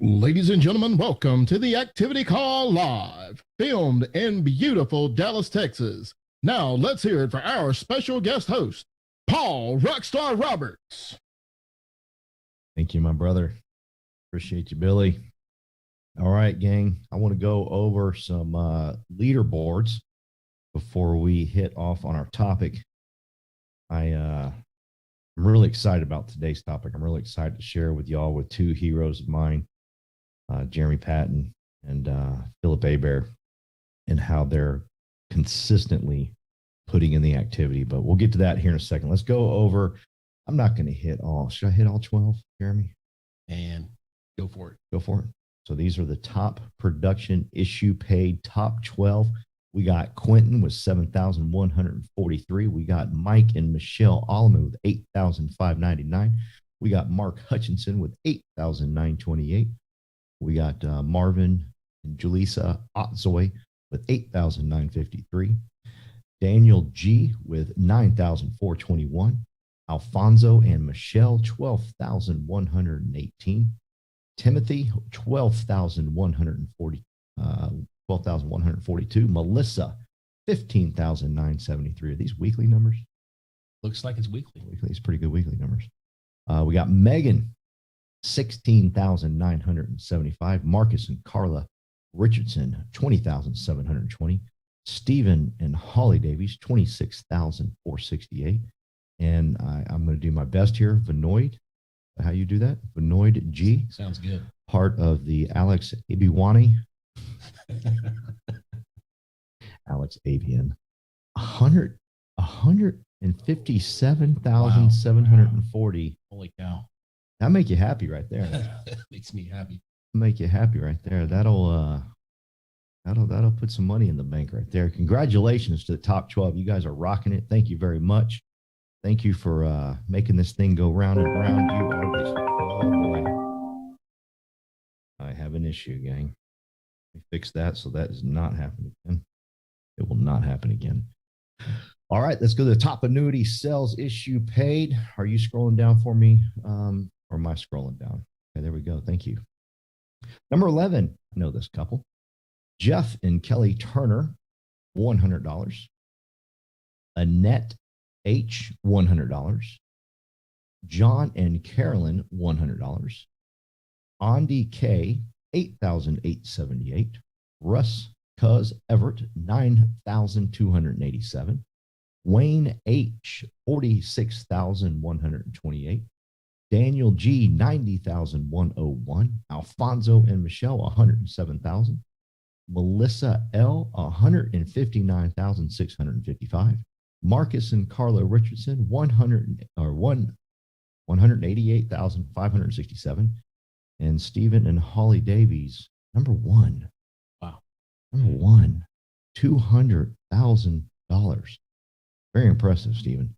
Ladies and gentlemen, welcome to the Activity Call Live, filmed in beautiful Dallas, Texas. Now let's hear it for our special guest host, Paul Rockstar Roberts. Thank you, my brother. Appreciate you, Billy. All right, gang. I want to go over some leaderboards before we hit off on our topic. I'm really excited about today's topic. I'm really excited to share with y'all with two heroes of mine, Jeremy Patton and Philip Hebert, and how they're consistently putting in the activity. But we'll get to that here in a second. Let's go over. I'm not going to hit all. Should I hit all 12, Jeremy? And go for it. Go for it. So these are the top production issue paid top 12. We got Quentin with 7,143. We got Mike and Michelle Allman with 8,599. We got Mark Hutchinson with 8,928. We got Marvin and Julissa Otzoy with 8,953. Daniel G with 9,421. Alfonso and Michelle, 12,118. Timothy, 12,142. Melissa, 15,973. Are these weekly numbers? Looks like it's weekly. It's pretty good weekly numbers. We got Megan, 16,975. Marcus and Carla Richardson, 20,720. Stephen and Holly Davies, 26,468. And I'm going to do my best here. Vanoid, how you do that? Vanoid G. Sounds good. Part of the Alex Abiwani. Alex Avian. 157,740. Wow. Holy cow. That make you happy right there. That makes me happy. Make you happy right there. That'll put some money in the bank right there. Congratulations to the top 12. You guys are rocking it. Thank you very much. Thank you for making this thing go round and round. You are this. Oh boy. I have an issue, gang. Let me fix that so that does not happen again. It will not happen again. All right, let's go to the top annuity sales issue paid. Are you scrolling down for me? Or am I scrolling down? Okay, there we go. Thank you. Number 11. I know this couple. Jeff and Kelly Turner, $100. Annette H, $100. John and Carolyn, $100. Andy K, 8,878. Russ Cuz Everett, 9,287. Wayne H, 46,128. Daniel G, 90,101. Alfonso and Michelle, 107,000. Melissa L, 159,655. Marcus and Carla Richardson, 188,567. And Stephen and Holly Davies, number one. Wow. Number one, $200,000. Very impressive, Stephen.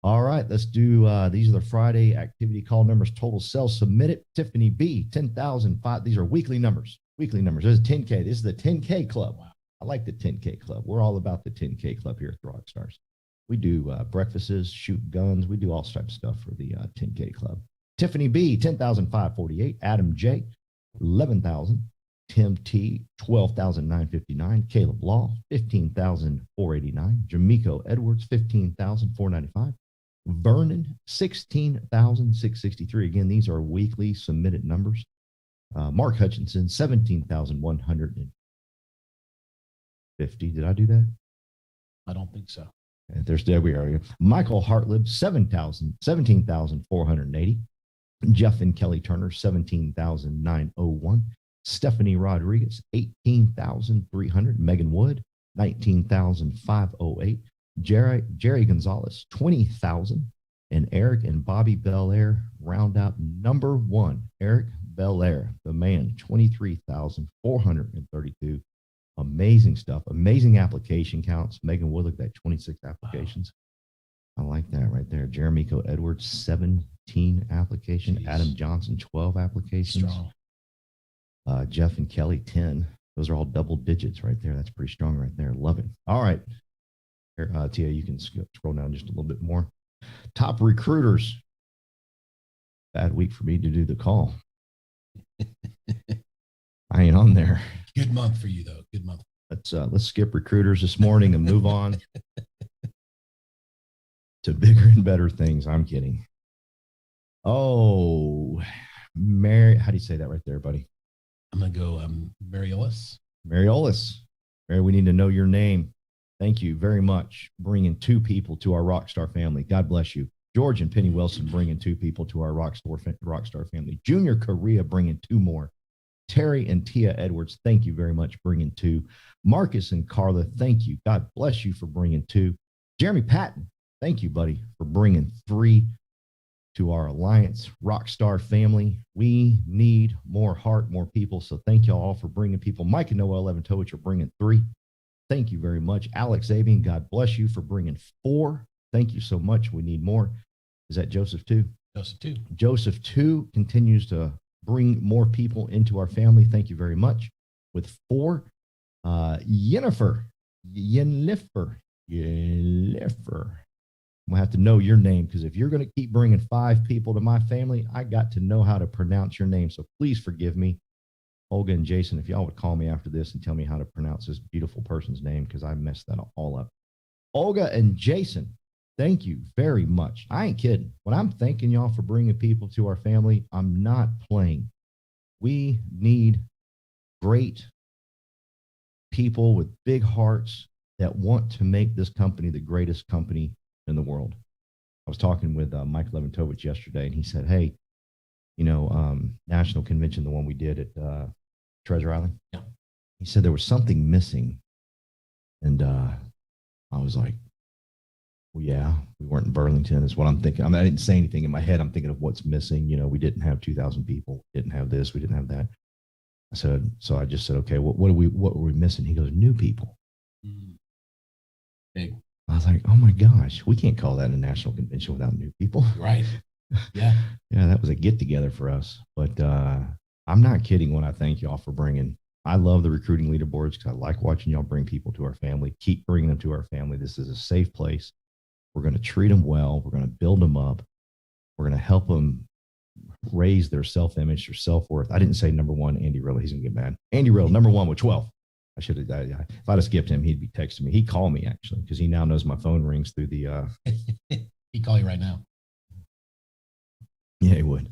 All right, let's do, these are the Friday activity call numbers, total sales submitted. Tiffany B, 10,005. These are weekly numbers. Weekly numbers. There's a 10K. This is the 10K club. Wow. I like the 10K club. We're all about the 10K club here at the Rockstars. We do breakfasts, shoot guns. We do all types of stuff for the 10K club. Tiffany B, 10,548. Adam J, 11,000. Tim T, 12,959. Caleb Law, 15,489. Jamiko Edwards, 15,495. Vernon, 16,663. Again, these are weekly submitted numbers. Mark Hutchinson, 17,150. Did I do that? I don't think so. And there we are. Michael Hartlib, 17,480. Jeff and Kelly Turner, 17,901. Stephanie Rodriguez, 18,300. Megan Wood, 19,508. Jerry Gonzalez, 20,000. And Eric and Bobby Belair round out number one. Eric Belair, the man, 23,432. Amazing stuff. Amazing application counts. Megan Wood, look at that, 26 applications. Wow. I like that right there. Jeremy Edwards, 17 applications. Jeez. Adam Johnson, 12 applications. Strong. Jeff and Kelly, 10. Those are all double digits right there. That's pretty strong right there. Love it. All right. Here, Tia, you can scroll down just a little bit more. Top recruiters. Bad week for me to do the call. I ain't on there. Good month for you, though. Good month. Let's skip recruiters this morning and move on to bigger and better things. I'm kidding. Oh, Mary, how do you say that right there, buddy? I'm going to go Mariolis. Mariolis. Mary, we need to know your name. Thank you very much. Bringing 2 people to our Rockstar family. God bless you. George and Penny Wilson bringing 2 people to our Rockstar family. Junior Korea bringing 2 more. Terry and Tia Edwards, thank you very much, bringing 2. Marcus and Carla, thank you. God bless you for bringing 2. Jeremy Patton, thank you, buddy, for bringing 3 to our Alliance Rockstar family. We need more heart, more people. So thank you all for bringing people. Mike and Noel Leventovich are bringing 3. Thank you very much. Alex Avian, God bless you for bringing 4. Thank you so much. We need more. Is that Joseph too? Joseph too. Joseph too continues to bring more people into our family. Thank you very much. With 4, Yennefer. I'm going to have to know your name, because if you're going to keep bringing 5 people to my family, I got to know how to pronounce your name. So please forgive me. Olga and Jason, if y'all would call me after this and tell me how to pronounce this beautiful person's name, because I messed that all up. Olga and Jason, thank you very much. I ain't kidding. When I'm thanking y'all for bringing people to our family, I'm not playing. We need great people with big hearts that want to make this company the greatest company in the world. I was talking with Mike Leventovich yesterday, and he said, hey, national convention, the one we did at Treasure Island. Yeah. He said there was something missing. And I was like, well, yeah, we weren't in Burlington is what I'm thinking. I didn't say anything in my head. I'm thinking of what's missing. We didn't have 2,000 people, didn't have this, we didn't have that. I just said, okay, what were we missing? He goes, new people. Big. I was like, oh my gosh, we can't call that a national convention without new people. Right. Yeah. Yeah, that was a get together for us. But I'm not kidding when I thank y'all for bringing. I love the recruiting leaderboards because I like watching y'all bring people to our family. Keep bringing them to our family. This is a safe place. We're going to treat them well. We're going to build them up. We're going to help them raise their self-image, their self-worth. I didn't say number 1, Andy Riddle. He's going to get mad. Andy Riddle, number 1 with 12. I should have. If I'd have skipped him, he'd be texting me. He'd call me actually because he now knows my phone rings through the. He'd call you right now. Yeah, he would.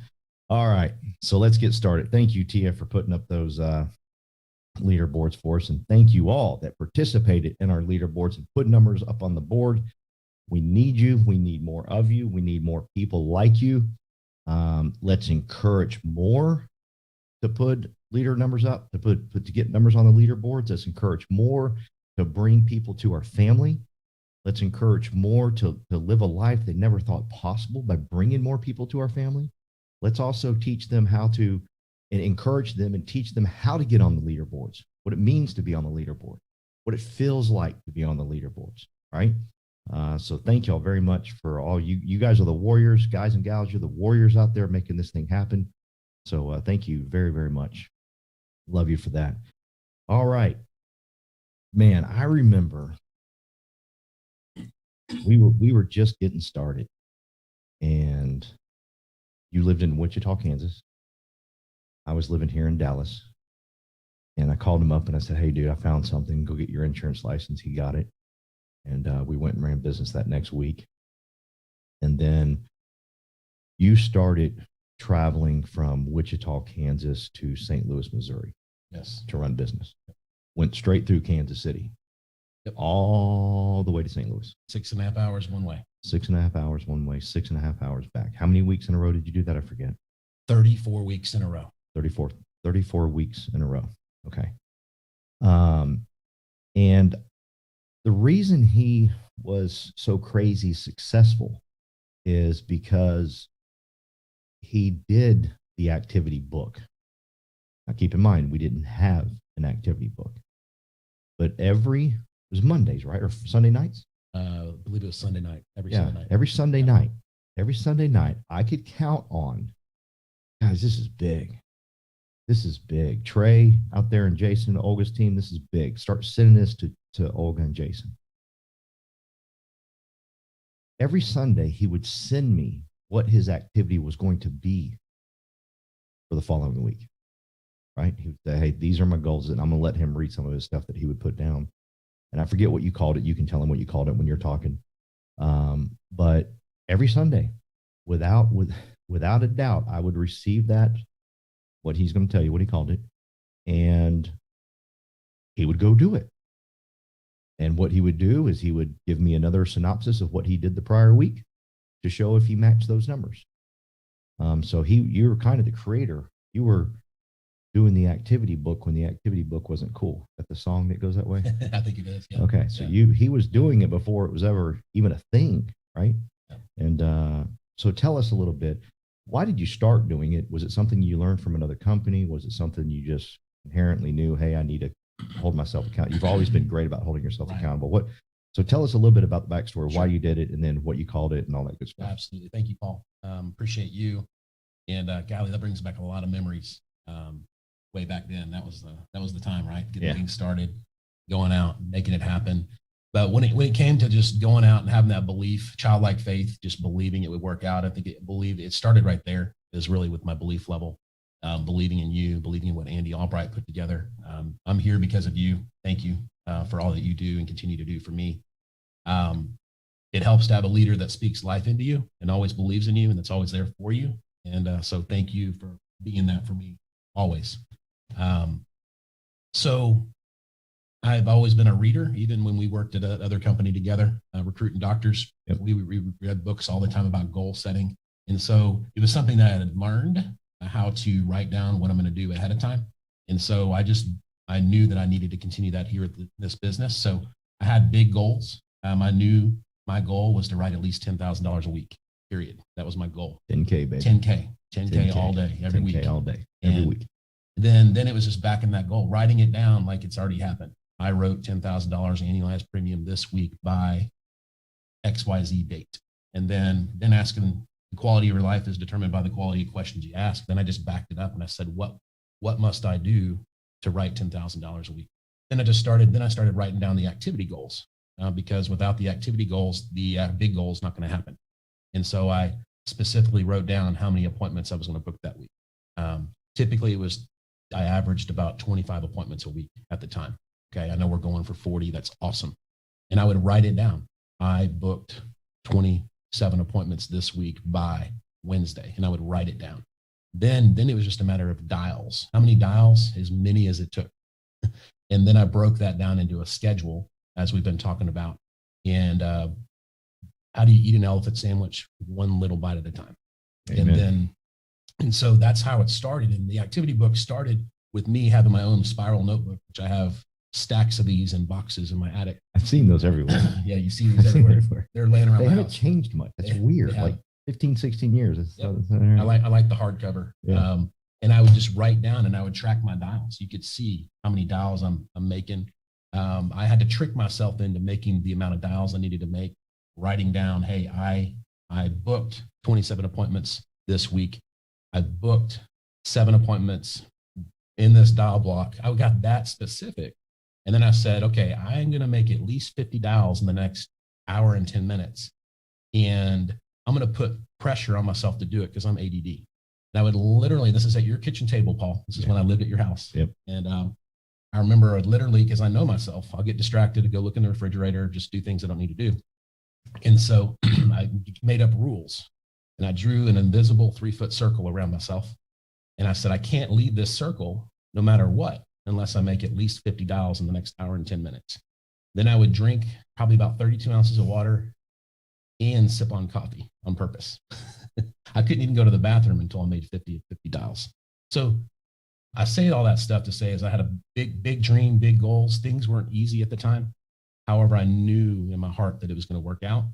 All right, so let's get started. Thank you, Tia, for putting up those leaderboards for us, and thank you all that participated in our leaderboards and put numbers up on the board. We need you. We need more of you. We need more people like you. Let's encourage more to put leader numbers up, to get numbers on the leaderboards. Let's encourage more to bring people to our family. Let's encourage more to live a life they never thought possible by bringing more people to our family. Let's also teach them how to, and encourage them and teach them how to get on the leaderboards, what it means to be on the leaderboard, what it feels like to be on the leaderboards, right? So thank y'all very much for all you. You guys are the warriors, guys and gals. You're the warriors out there making this thing happen. So thank you very, very much. Love you for that. All right. Man, I remember we were just getting started, and you lived in Wichita, Kansas. I was living here in Dallas, and I called him up and I said, hey, dude, I found something. Go get your insurance license. He got it. And we went and ran business that next week. And then you started traveling from Wichita, Kansas to St. Louis, Missouri. Yes. To run business. Went straight through Kansas City. Yep. All the way to St. Louis. 6.5 hours one way. 6.5 hours one way, 6.5 hours back. How many weeks in a row did you do that? I forget. 34 weeks in a row. 34 weeks in a row. Okay. And the reason he was so crazy successful is because he did the activity book. Now, keep in mind, we didn't have an activity book, but it was Mondays, right? Or Sunday nights? I believe it was Sunday night. Sunday night. Every Sunday night. Every Sunday night, I could count on, guys, this is big. This is big. Trey out there and Jason and Olga's team, this is big. Start sending this to Olga and Jason. Every Sunday, he would send me what his activity was going to be for the following week. right? He would say, hey, these are my goals. And I'm going to let him read some of his stuff that he would put down. And I forget what you called it. You can tell him what you called it when you're talking. But every Sunday, without a doubt, I would receive that, what he's going to tell you, what he called it. And he would go do it. And what he would do is he would give me another synopsis of what he did the prior week to show if he matched those numbers. So you were kind of the creator. You were doing the activity book when the activity book wasn't cool. Is that the song that goes that way? I think it is. Yeah. Okay. So yeah. he was doing it before it was ever even a thing, right? Yeah. And so tell us a little bit. Why did you start doing it? Was it something you learned from another company? Was it something you just inherently knew, hey, I need to hold myself accountable? You've always been great about holding yourself accountable. So tell us a little bit about the backstory, why you did it, and then what you called it and all that good stuff. Absolutely. Thank you, Paul. Appreciate you. And golly, that brings back a lot of memories. Way back then, that was the time, right? Getting things started, going out, making it happen. But when it came to just going out and having that belief, childlike faith, just believing it would work out, I think it started right there. Is really with my belief level, believing in you, believing in what Andy Albright put together. I'm here because of you. Thank you for all that you do and continue to do for me. It helps to have a leader that speaks life into you and always believes in you and that's always there for you. And so thank you for being that for me always. So I've always been a reader, even when we worked at another company together, recruiting doctors. Yep. We read books all the time about goal setting. And so it was something that I had learned how to write down what I'm going to do ahead of time. And so I knew that I needed to continue that here at this business. So I had big goals. I knew my goal was to write at least $10,000 a week, period. That was my goal. 10K, baby. 10K all day, every week. 10K all day, every week. Then it was just backing that goal, writing it down like it's already happened. I wrote $10,000 annualized premium this week by XYZ date. And then asking, the quality of your life is determined by the quality of questions you ask. Then I just backed it up and I said, what must I do to write $10,000 a week? Then I started writing down the activity goals because without the activity goals, the big goal is not going to happen. And so I specifically wrote down how many appointments I was going to book that week. Typically I averaged about 25 appointments a week at the time. Okay. I know we're going for 40. That's awesome. And I would write it down. I booked 27 appointments this week by Wednesday, and I would write it down. Then it was just a matter of dials. How many dials? As many as it took. And then I broke that down into a schedule, as we've been talking about. And how do you eat an elephant sandwich? One little bite at a time. Amen. And so that's how it started. And the activity book started with me having my own spiral notebook, which I have stacks of these in boxes in my attic. I've seen those everywhere. Yeah, you see these everywhere. They're laying around. They haven't changed much. That's weird. Like 15, 16 years. Yep. I like the hardcover. Yeah. And I would just write down and I would track my dials. You could see how many dials I'm making. I had to trick myself into making the amount of dials I needed to make, writing down, hey, I booked 27 appointments this week. I booked 7 appointments in this dial block. I got that specific. And then I said, okay, I'm going to make at least 50 dials in the next hour and 10 minutes. And I'm going to put pressure on myself to do it because I'm ADD. And I would literally, this is at your kitchen table, Paul. This is when I lived at your house. Yep. And I remember literally, because I know myself, I'll get distracted to go look in the refrigerator, just do things I don't need to do. And so I made up rules. And I drew an invisible 3-foot circle around myself. And I said, I can't leave this circle no matter what, unless I make at least 50 dials in the next hour and 10 minutes. Then I would drink probably about 32 ounces of water and sip on coffee on purpose. I couldn't even go to the bathroom until I made 50 dials. So I say all that stuff to say is I had a big dream, big goals. Things weren't easy at the time. However, I knew in my heart that it was going to work out.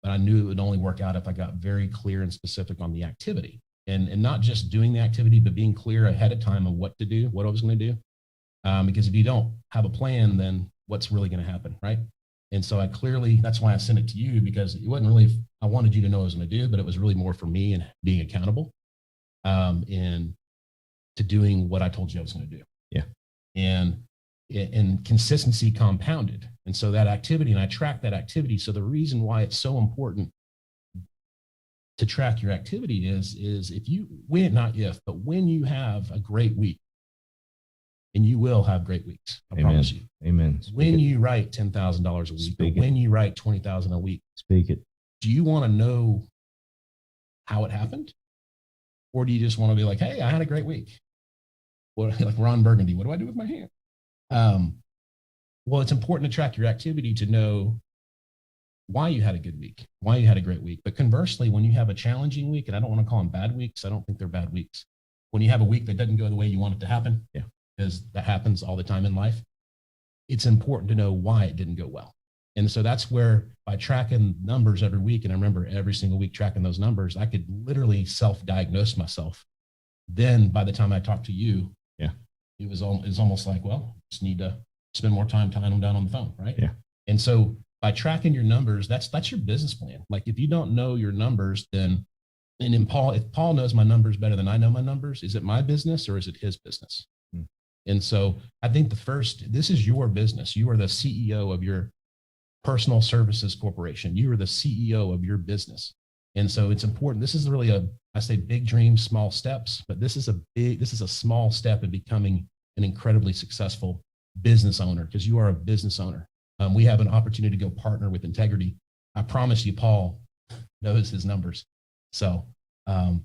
But I knew it would only work out if I got very clear and specific on the activity and not just doing the activity, but being clear ahead of time of what to do, what I was going to do. Because if you don't have a plan, then what's really going to happen, right? And so that's why I sent it to you, because it wasn't really, I wanted you to know what I was going to do, but it was really more for me and being accountable and to doing what I told you I was going to do. Yeah. And consistency compounded. And so that activity, and I track that activity. So the reason why it's so important to track your activity is if you, when, not if, but when you have a great week, and you will have great weeks. I Amen. promise you. Amen. When you write $10,000 a week, or when you write $20,000 a week, speak it. Do you want to know how it happened? Or do you just want to be like, hey, I had a great week? What, like Ron Burgundy, what do I do with my hand? Well, it's important to track your activity to know why you had a good week, why you had a great week. But conversely, when you have a challenging week, and I don't want to call them bad weeks, I don't think they're bad weeks. When you have a week that doesn't go the way you want it to happen, because that happens all the time in life, it's important to know why it didn't go well. And so that's where, by tracking numbers every week, and I remember every single week tracking those numbers, I could literally self-diagnose myself. Then by the time I talked to you, it was almost like, well, just need to spend more time tying them down on the phone, right? Yeah. And so by tracking your numbers, that's your business plan. Like if you don't know your numbers, then, and in Paul, if Paul knows my numbers better than I know my numbers, is it my business or is it his business? And so I think this is your business. You are the CEO of your personal services corporation. You are the CEO of your business. And so it's important. This is really I say big dreams, small steps, but this is a small step in becoming an incredibly successful business owner, because you are a business owner. We have an opportunity to go partner with Integrity. I promise you, Paul knows his numbers. So it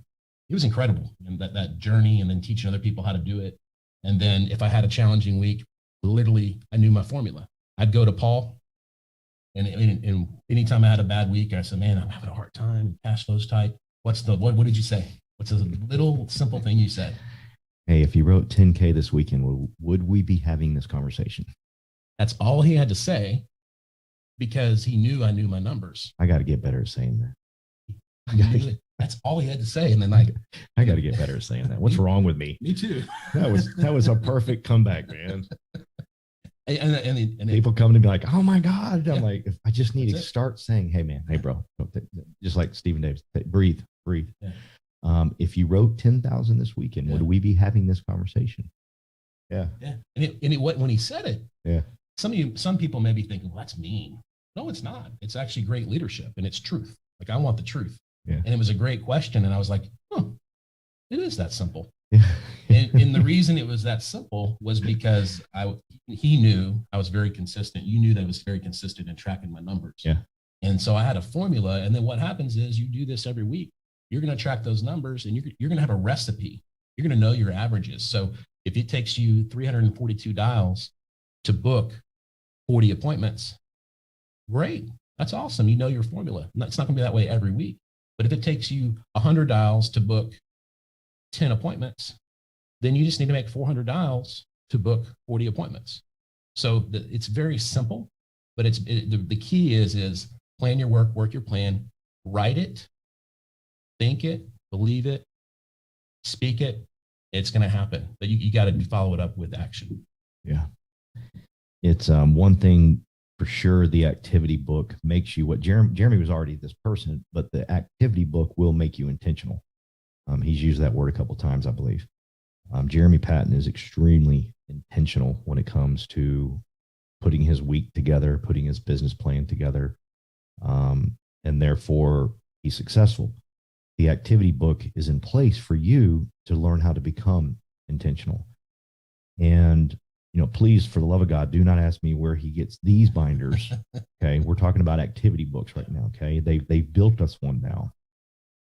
was incredible, and that journey, and then teaching other people how to do it. And then if I had a challenging week, literally I knew my formula. I'd go to Paul, and anytime I had a bad week, I said, man, I'm having a hard time. Cash flow's tight. What did you say? What's a little simple thing you said? Hey, if you wrote 10K this weekend, would we be having this conversation? That's all he had to say, because he knew I knew my numbers. I got to get better at saying that. That's all he had to say. And then I got to get better at saying that. What's wrong with me? Me too. That was a perfect comeback, man. And people come to me like, oh my God. I'm like, if I just need to start saying, hey man, hey bro, just like Stephen Davis, breathe. Yeah. If you wrote 10,000 this weekend, would we be having this conversation? Yeah. Yeah. And when he said it, some people may be thinking, well, that's mean. No, it's not. It's actually great leadership, and it's truth. Like, I want the truth. Yeah. And it was a great question. And I was like, it is that simple. Yeah. and the reason it was that simple was because he knew I was very consistent. You knew that I was very consistent in tracking my numbers. Yeah. And so I had a formula. And then what happens is you do this every week. You're going to track those numbers, and you're going to have a recipe. You're going to know your averages. So if it takes you 342 dials to book 40 appointments, great. That's awesome. You know your formula. It's not going to be that way every week. But if it takes you 100 dials to book 10 appointments, then you just need to make 400 dials to book 40 appointments. So it's very simple, but the key is plan your work your plan, write it, think it, believe it, speak it. It's going to happen. But you got to follow it up with action. Yeah. It's one thing for sure. The activity book makes you what Jeremy was already this person, but the activity book will make you intentional. He's used that word a couple of times, I believe. Jeremy Patton is extremely intentional when it comes to putting his week together, putting his business plan together, and therefore he's successful. The activity book is in place for you to learn how to become intentional. And, please, for the love of God, do not ask me where he gets these binders. Okay. We're talking about activity books right now. Okay. They've built us one now.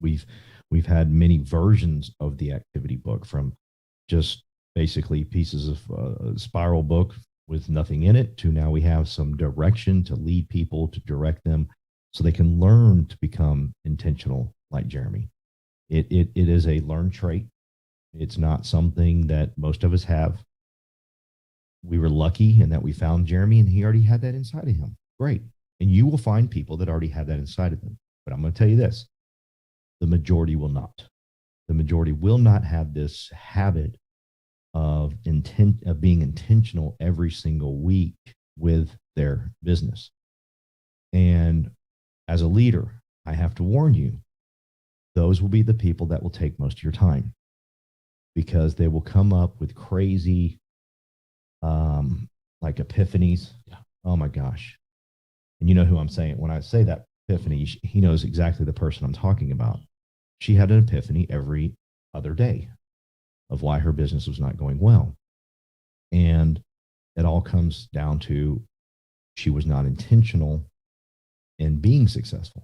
We've had many versions of the activity book, from just basically pieces of a spiral book with nothing in it to now we have some direction to lead people, to direct them so they can learn to become intentional like Jeremy. It is a learned trait. It's not something that most of us have. We were lucky in that we found Jeremy and he already had that inside of him. Great. And you will find people that already have that inside of them. But I'm going to tell you this. The majority will not. The majority will not have this habit of being intentional every single week with their business. And as a leader, I have to warn you, those will be the people that will take most of your time, because they will come up with crazy, like epiphanies. Yeah. Oh my gosh. And you know who I'm saying. When I say that epiphany, he knows exactly the person I'm talking about. She had an epiphany every other day of why her business was not going well. And it all comes down to she was not intentional in being successful.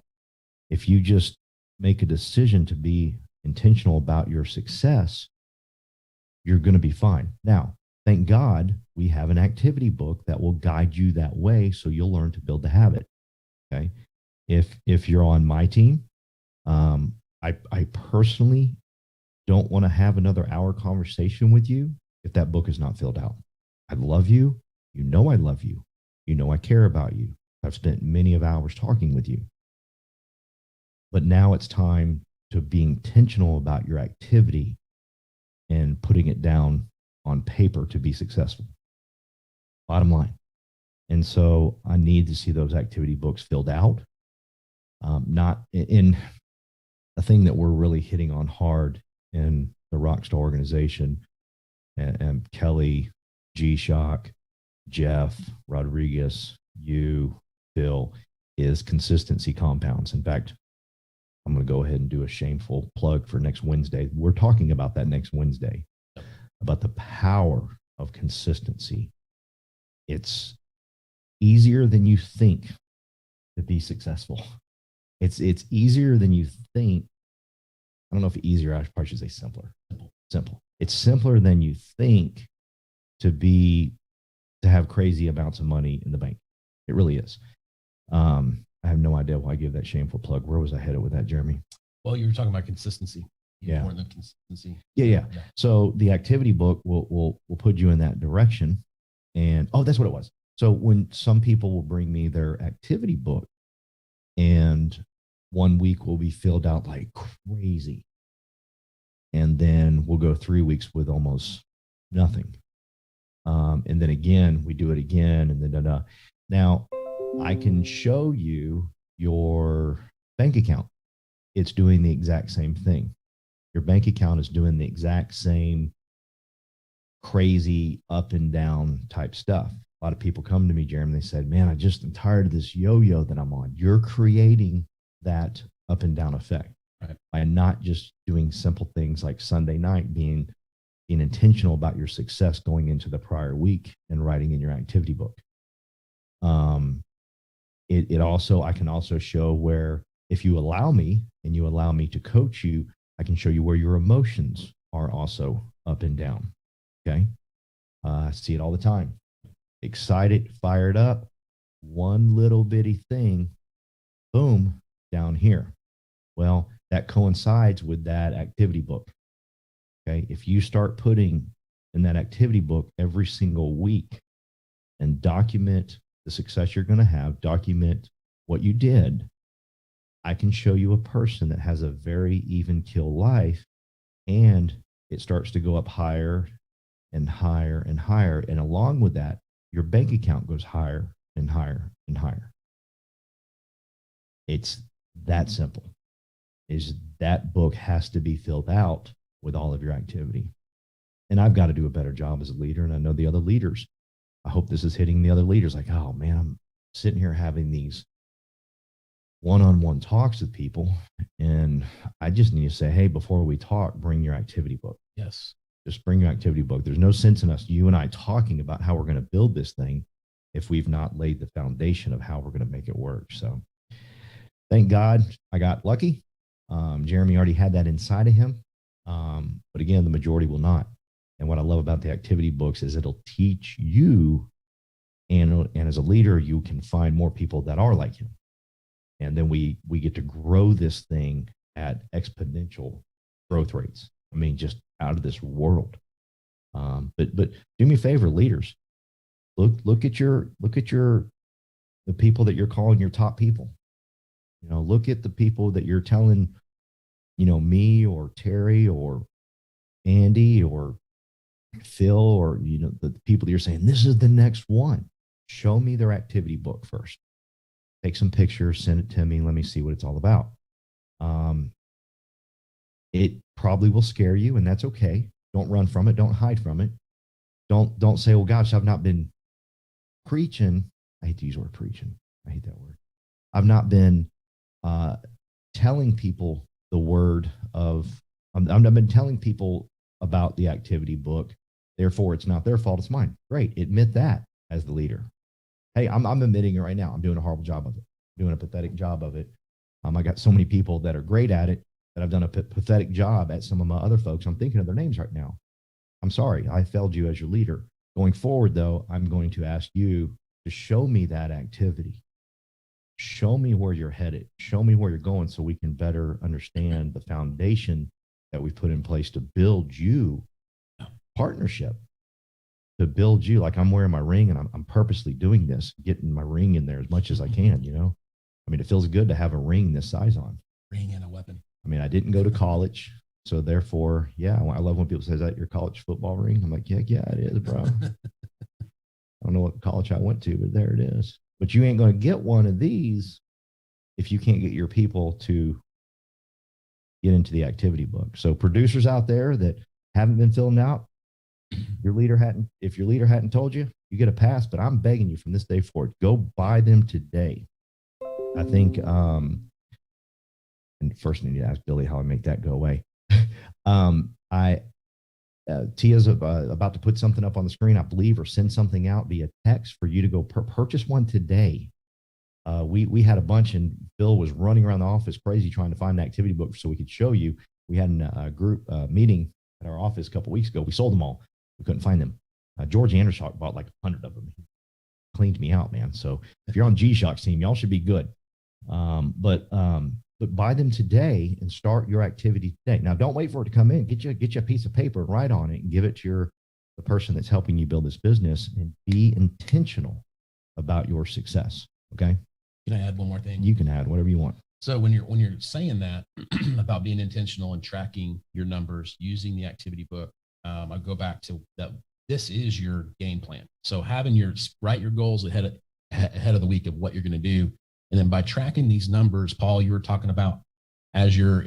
If you just make a decision to be intentional about your success, you're going to be fine. Now, thank God we have an activity book that will guide you that way so you'll learn to build the habit. Okay. If you're on my team, I personally don't want to have another hour conversation with you if that book is not filled out. I love you. You know I love you. You know I care about you. I've spent many of hours talking with you. But now it's time to be intentional about your activity and putting it down on paper to be successful. Bottom line. And so I need to see those activity books filled out. Not in a thing that we're really hitting on hard in the Rockstar organization, and Kelly, G-Shock, Jeff, Rodriguez, you, Phil, is consistency compounds. In fact, I'm going to go ahead and do a shameful plug for next Wednesday. We're talking about that next Wednesday, about the power of consistency. It's easier than you think to be successful. It's easier than you think. I don't know if easier, I probably should say simpler. Simple. It's simpler than you think to have crazy amounts of money in the bank. It really is. I have no idea why I give that shameful plug. Where was I headed with that, Jeremy? Well, you were talking about consistency. Yeah. More than consistency. Yeah. So the activity book will put you in that direction. And that's what it was. So when some people will bring me their activity book, and 1 week will be filled out like crazy, and then we'll go 3 weeks with almost nothing. And then again, we do it again, and then Now, I can show you your bank account. It's doing the exact same thing. Your bank account is doing the exact same crazy up and down type stuff. A lot of people come to me, Jeremy, they said, man, I just am tired of this yo-yo that I'm on. You're creating that up and down effect, right, by not just doing simple things like Sunday night, being intentional about your success going into the prior week and writing in your activity book. I can also show where, if you allow me and you allow me to coach you, I can show you where your emotions are also up and down. Okay. I see it all the time. Excited, fired up, one little bitty thing, boom, down here. Well, that coincides with that activity book. Okay. If you start putting in that activity book every single week and document the success you're going to have, document what you did, I can show you a person that has a very even keel life, and it starts to go up higher and higher and higher. And along with that, your bank account goes higher and higher and higher. It's that simple. Is that book has to be filled out with all of your activity. And I've got to do a better job as a leader. And I know the other leaders, I hope this is hitting the other leaders like, oh man, I'm sitting here having these one-on-one talks with people, and I just need to say, hey, before we talk, bring your activity book. Yes. Just bring your activity book. There's no sense in us, you and I, talking about how we're going to build this thing if we've not laid the foundation of how we're going to make it work. So thank God I got lucky. Jeremy already had that inside of him. But again, the majority will not. And what I love about the activity books is it'll teach you, and as a leader, you can find more people that are like him. And then we get to grow this thing at exponential growth rates. I mean, just out of this world. But do me a favor, leaders. Look at the people that you're calling your top people. You know, look at the people that you're telling, you know, me or Terry or Andy or Phil, or, you know, the people that you're saying, this is the next one. Show me their activity book first. Take some pictures, send it to me. Let me see what it's all about. It probably will scare you, and that's okay. Don't run from it. Don't hide from it. Don't say, well, gosh, I've not been preaching. I hate to use the word preaching. I hate that word. I've not been telling people the word of, I've been telling people about the activity book. Therefore, it's not their fault. It's mine. Great. Admit that as the leader. Hey, I'm admitting it right now. I'm doing a horrible job of it. I'm doing a pathetic job of it. I got so many people that are great at it that I've done a pathetic job at some of my other folks. I'm thinking of their names right now. I'm sorry. I failed you as your leader. Going forward, though, I'm going to ask you to show me that activity. Show me where you're headed. Show me where you're going so we can better understand the foundation that we put in place to build you partnership, to build you. Like, I'm wearing my ring and I'm purposely doing this, getting my ring in there as much as I can, you know? I mean, it feels good to have a ring this size on. Ring and a weapon. I mean, I didn't go to college. So therefore, yeah, I love when people say, is that your college football ring? I'm like, yeah, it is, bro. I don't know what college I went to, but there it is. But you ain't going to get one of these if you can't get your people to get into the activity book. So producers out there that haven't been filling out, if your leader hadn't told you, you get a pass, but I'm begging you from this day forward, go buy them today. I think, and first I need to ask Billy how I make that go away. Tia's about to put something up on the screen, I believe, or send something out via text for you to go purchase one today. We had a bunch, and Bill was running around the office crazy trying to find an activity book so we could show you. We had a group meeting at our office a couple weeks ago. We sold them all. We couldn't find them. George Andershock bought like 100 of them. He cleaned me out, man. So if you're on G-Shock's team, y'all should be good. But buy them today and start your activity today. Now, don't wait for it to come in. Get you a piece of paper and write on it and give it to the person that's helping you build this business, and be intentional about your success. Okay. Can I add one more thing? You can add whatever you want. So when you're saying that about being intentional and tracking your numbers using the activity book, I go back to that. This is your game plan. So write your goals ahead of the week of what you're going to do. And then by tracking these numbers, Paul, you were talking about as your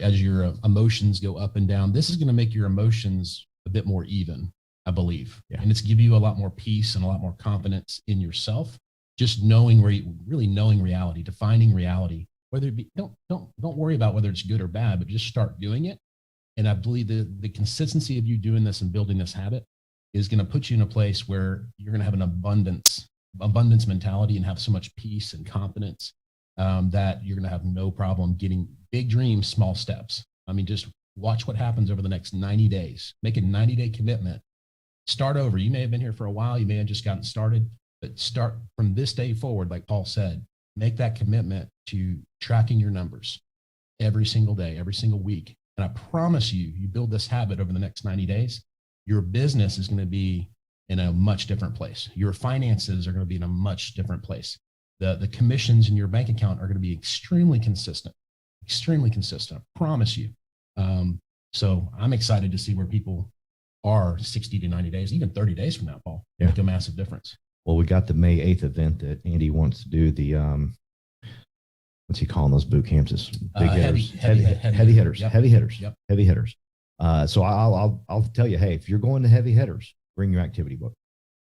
emotions go up and down, this is going to make your emotions a bit more even, I believe. Yeah. And it's give you a lot more peace and a lot more confidence in yourself. Just knowing knowing reality, defining reality, whether it be, don't worry about whether it's good or bad, but just start doing it. And I believe the consistency of you doing this and building this habit is going to put you in a place where you're going to have an abundance mentality and have so much peace and confidence that you're going to have no problem getting big dreams, small steps. I mean, just watch what happens over the next 90 days. Make a 90-day commitment. Start over. You may have been here for a while. You may have just gotten started, but start from this day forward, like Paul said. Make that commitment to tracking your numbers every single day, every single week. And I promise you build this habit over the next 90 days, your business is going to be in a much different place. Your finances are going to be in a much different place. The commissions in your bank account are going to be extremely consistent, I promise you. So I'm excited to see where people are 60 to 90 days, even 30 days from now, Paul. Yeah. Make a massive difference. Well, we got the May 8th event that Andy wants to do, the what's he calling those boot camps? It's big hitters, heavy hitters, Yep. heavy hitters, Yep. heavy hitters. So I'll tell you, hey, if you're going to heavy hitters, bring your activity book,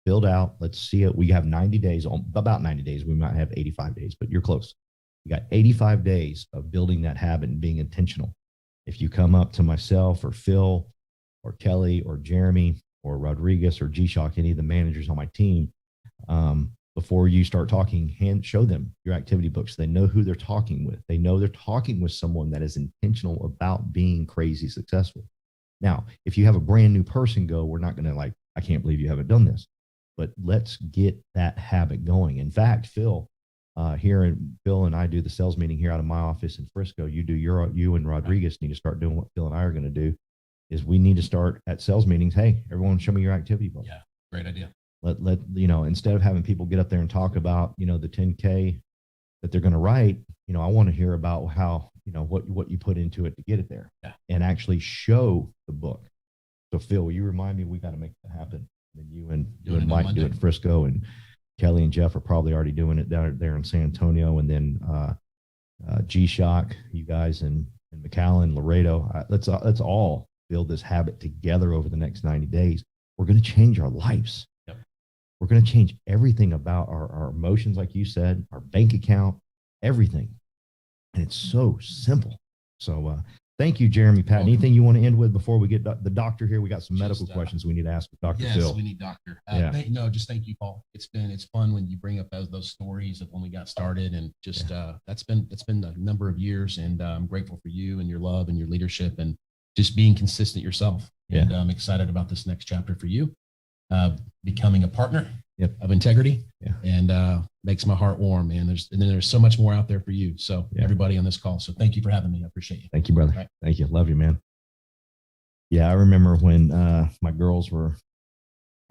build out. Let's see it. We have 90 days, about 90 days. We might have 85 days, but you're close. You got 85 days of building that habit and being intentional. If you come up to myself or Phil or Kelly or Jeremy or Rodriguez or G-Shock, any of the managers on my team, before you start talking, show them your activity books. They know who they're talking with. They know they're talking with someone that is intentional about being crazy successful. Now, if you have a brand new person go, we're not going to I can't believe you haven't done this, but let's get that habit going. In fact, Phil and I do the sales meeting here out of my office in Frisco. You and Rodriguez need to start doing what Phil and I are going to do. Is we need to start at sales meetings. Hey, everyone, show me your activity book. Yeah, great idea. Let instead of having people get up there and talk about, the 10K that they're going to write, I want to hear about how, what you put into it to get it there. Yeah. And actually show the book. So Phil, will you remind me, we got to make that happen. And you and Mike do it in Frisco, and Kelly and Jeff are probably already doing it down there in San Antonio. And then G-Shock, you guys, and McAllen, Laredo, let's all build this habit together over the next 90 days. We're going to change our lives. Yep. We're going to change everything about our emotions, like you said, our bank account, everything. And it's so simple. So thank you, Jeremy. Pat, welcome. anything you want to end with before we get the doctor here? We got some medical Just, questions we need to ask with Dr. Yes, Phil. we need doctor. Yeah. Just thank you, Paul. It's fun when you bring up those stories of when we got started, and just it's been a number of years, and I'm grateful for you and your love and your leadership and just being consistent yourself. Yeah. And I'm excited about this next chapter for you, becoming a partner Yep. of integrity. Yeah. And makes my heart warm, man. There's so much more out there for you. So Yeah. everybody on this call. So thank you for having me. I appreciate you. Thank you, brother. Right. Thank you. Love you, man. Yeah, I remember when my girls were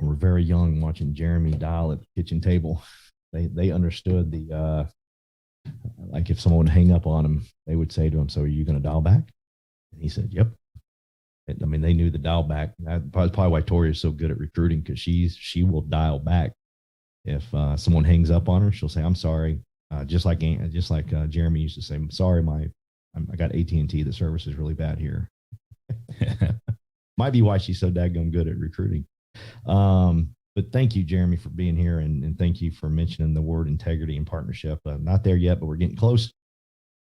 very young watching Jeremy dial at the kitchen table. They understood the like if someone would hang up on him, they would say to him, "So are you going to dial back?" And he said, "Yep." I mean, they knew the dial back. That's probably why Tori is so good at recruiting, because she will dial back. If someone hangs up on her, she'll say, "I'm sorry." Just like Jeremy used to say, "I'm sorry, I got AT&T. The service is really bad here." Might be why she's so daggone good at recruiting. But thank you, Jeremy, for being here, and thank you for mentioning the word integrity and partnership. Not there yet, but we're getting close.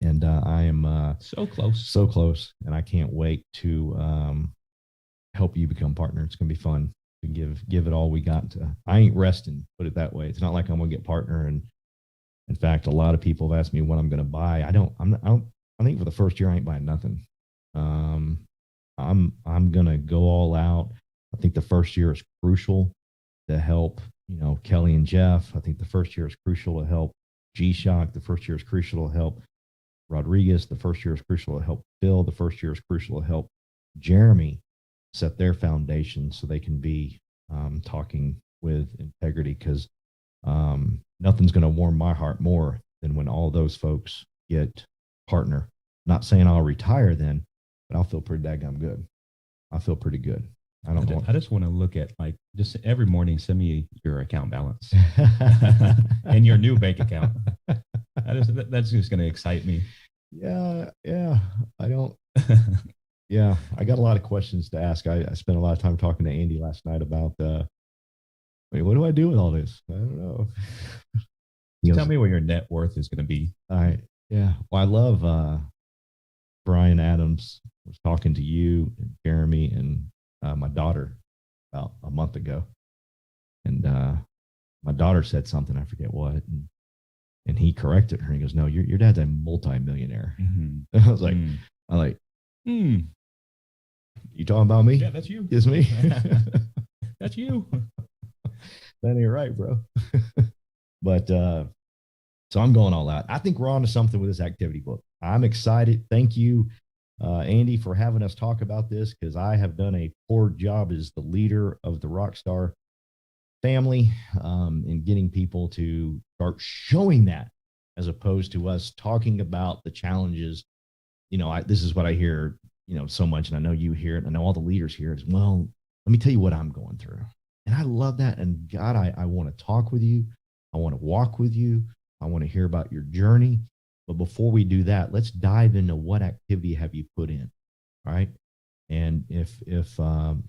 And I am so close, and I can't wait to help you become partner. It's going to be fun to give it all we got. I ain't resting, put it that way. It's not like I'm going to get partner. And in fact, a lot of people have asked me what I'm going to buy. I think for the first year, I ain't buying nothing. I'm going to go all out. I think the first year is crucial to help, Kelly and Jeff. I think the first year is crucial to help G-Shock. The first year is crucial to help Rodriguez. The first year is crucial to help Phil. The first year is crucial to help Jeremy set their foundation so they can be talking with integrity, because nothing's going to warm my heart more than when all those folks get partner. Not saying I'll retire then, but I'll feel pretty daggum good. I feel pretty good. I just want to look at, like, just every morning, send me your account balance and your new bank account. That's just going to excite me. Yeah. I don't. Yeah, I got a lot of questions to ask. I spent a lot of time talking to Andy last night about, what do I do with all this? I don't know. Tell me what your net worth is going to be. Yeah. Well, I love Brian Adams was talking to you and Jeremy and my daughter about a month ago. And my daughter said something, I forget what. And he corrected her. He goes, "No, your dad's a multi-millionaire." Mm-hmm. I was like, You talking about me? Yeah, that's you. It's me. That's you. That ain't right, bro. But so I'm going all out. I think we're on to something with this activity book. I'm excited. Thank you, Andy, for having us talk about this, because I have done a poor job as the leader of the Rockstar family in getting people to start showing that, as opposed to us talking about the challenges. This is what I hear, so much, and I know you hear it. I know all the leaders hear it as well. Let me tell you what I'm going through. And I love that. And God, I want to talk with you. I want to walk with you. I want to hear about your journey. But before we do that, let's dive into what activity have you put in. All right. And if you're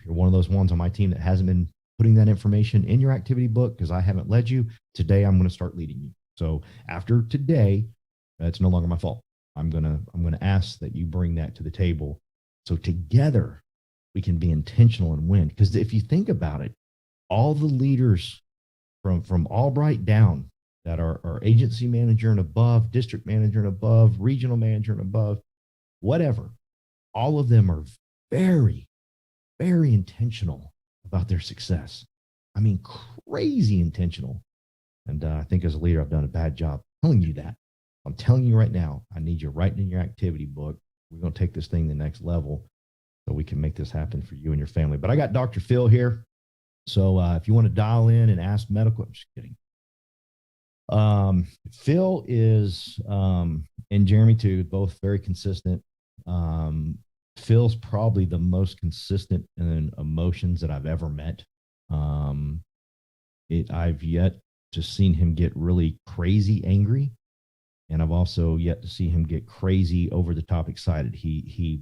one of those ones on my team that hasn't been putting that information in your activity book because I haven't led you, today I'm going to start leading you. So after today, it's no longer my fault. I'm gonna ask that you bring that to the table, so together we can be intentional and win. Because if you think about it, all the leaders from Albright down that are agency manager and above, district manager and above, regional manager and above, whatever, all of them are very, very intentional about their success. I mean, crazy intentional. And I think as a leader, I've done a bad job telling you that. I'm telling you right now, I need you writing in your activity book. We're going to take this thing to the next level so we can make this happen for you and your family. But I got Dr. Phil here. So if you want to dial in and ask medical, I'm just kidding. Phil is, and Jeremy too, both very consistent. Phil's probably the most consistent in emotions that I've ever met. I've yet to seen him get really crazy angry. And I've also yet to see him get crazy over the top excited. He's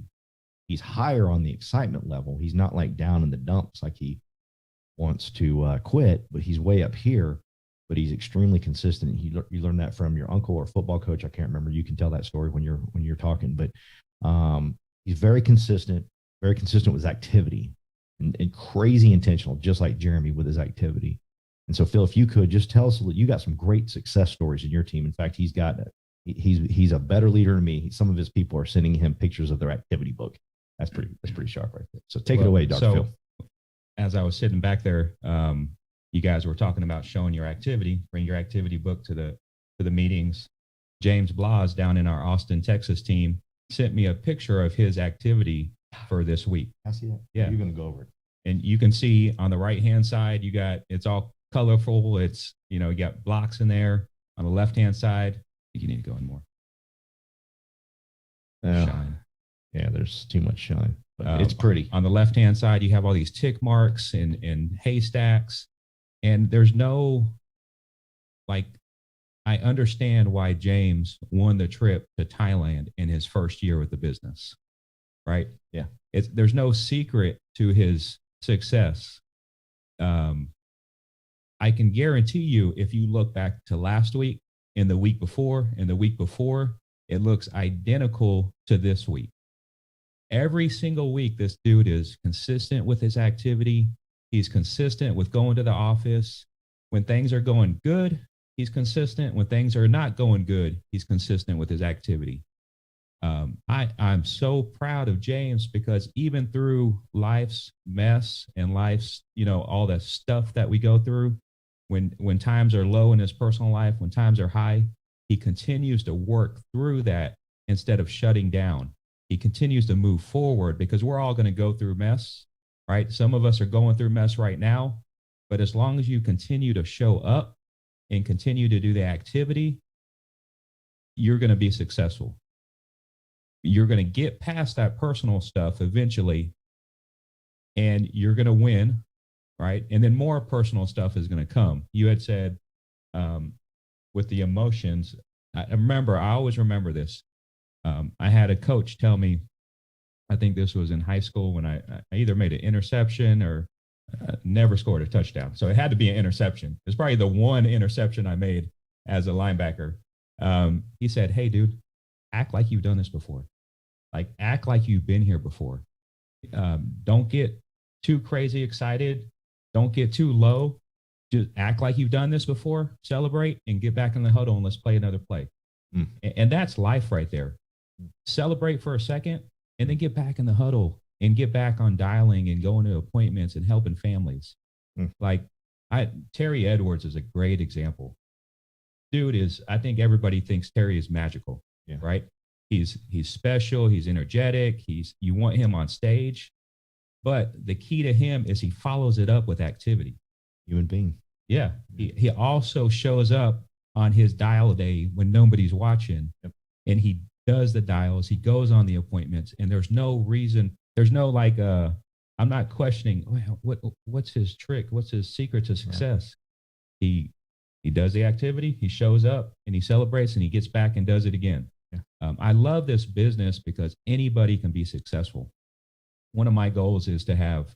higher on the excitement level. He's not like down in the dumps like he wants to quit, but he's way up here. But he's extremely consistent. You learned that from your uncle or football coach. I can't remember. You can tell that story when you're talking. But He's very consistent with his activity, and crazy intentional, just like Jeremy with his activity. And so, Phil, if you could just tell us, you got some great success stories in your team. In fact, he's a better leader than me. Some of his people are sending him pictures of their activity book. That's pretty sharp right there. So take it away, Dr. Phil. As I was sitting back there, you guys were talking about showing your activity, bring your activity book to the meetings. James Blas down in our Austin, Texas team sent me a picture of his activity for this week. I see that. Yeah. You're going to go over it. And you can see on the right-hand side, it's all colorful. You got blocks in there. On the left-hand side, I think you need to go in more. Shine. Yeah, there's too much shine, but it's pretty. On the left-hand side, you have all these tick marks and haystacks, and there's no, I understand why James won the trip to Thailand in his first year with the business, right? Yeah. There's no secret to his success. I can guarantee you, if you look back to last week and the week before and the week before, it looks identical to this week. Every single week, this dude is consistent with his activity. He's consistent with going to the office. When things are going good, he's consistent. When things are not going good, he's consistent with his activity. I'm so proud of James, because even through life's mess and life's, all the stuff that we go through, when times are low in his personal life, when times are high, he continues to work through that instead of shutting down. He continues to move forward, because we're all going to go through mess, right? Some of us are going through mess right now, but as long as you continue to show up and continue to do the activity, you're going to be successful. You're going to get past that personal stuff eventually, and you're going to win, right? And then more personal stuff is going to come. You had said with the emotions, I always remember this. I had a coach tell me, I think this was in high school, when I either made an interception or never scored a touchdown. So it had to be an interception. It's probably the one interception I made as a linebacker. He said, "Hey, dude, act like you've done this before. Act like you've been here before. Don't get too crazy excited. Don't get too low. Just act like you've done this before, celebrate, and get back in the huddle, and let's play another play." And that's life right there. Celebrate for a second, and then get back in the huddle and get back on dialing and going to appointments and helping families. Terry Edwards is a great example. Dude I think everybody thinks Terry is magical, right? He's special. He's energetic. You want him on stage, but the key to him is he follows it up with activity. Human being. Yeah. He also shows up on his dial day when nobody's watching, and he does the dials. He goes on the appointments, and there's no reason. There's no I'm not questioning what's his trick, what's his secret to success. He does the activity, he shows up, and he celebrates, and he gets back and does it again. I love this business because anybody can be successful. One of my goals is to have